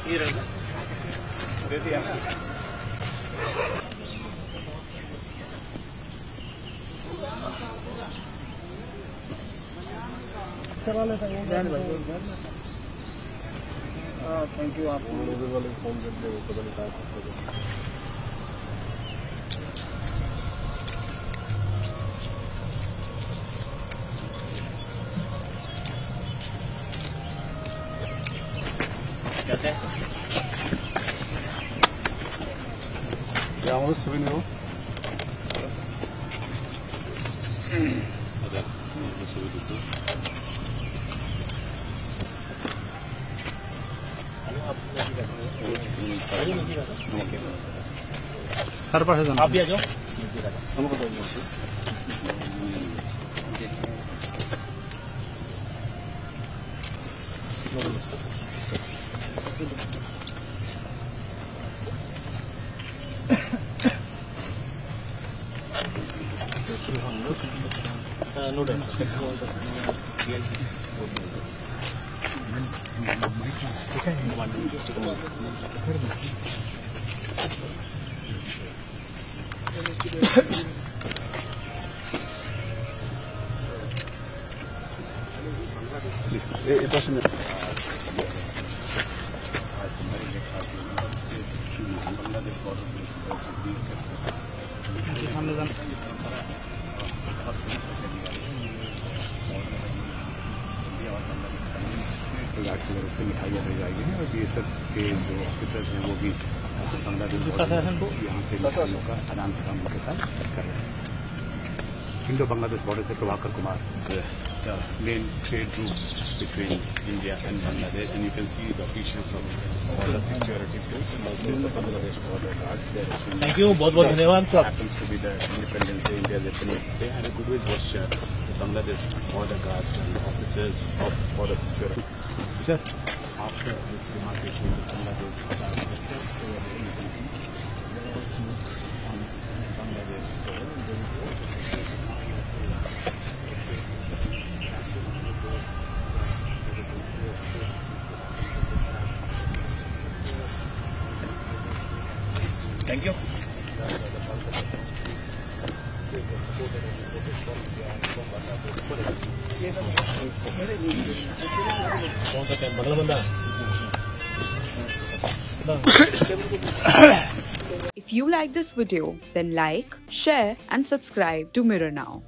ये रहा दे दिया ना। चला लेता हूँ थैंक यू। आप वाले फोन करते हो पता नहीं कहाँ कैसे क्या सुबह नहीं हो सर पास आप भी आ जाओ हमको it doesn't से मिठाइयाँ दी जाएगी और बीएसएफ के जो ऑफिसर्स हैं वो भी बांग्लादेश यहाँ से मिठाइयों का आदान प्रदान के साथ कर रहे हैं। इंडो बांग्लादेश बॉर्डर से Prabhakar Kumar, the main trade route between India and Bangladesh, and you can see the officials of border security force and also the Bangladesh border guards there. Thank you, बहुत धन्यवाद sir. Happens to be the Independence Day, India's Independence Day, and a goodwill gesture to Bangladesh border guards and officers of border security. Just after the demarcation of Bangladesh, Thank you. कौन सा time बगल बंदा? If you like this video, then like, share and subscribe to Mirror Now.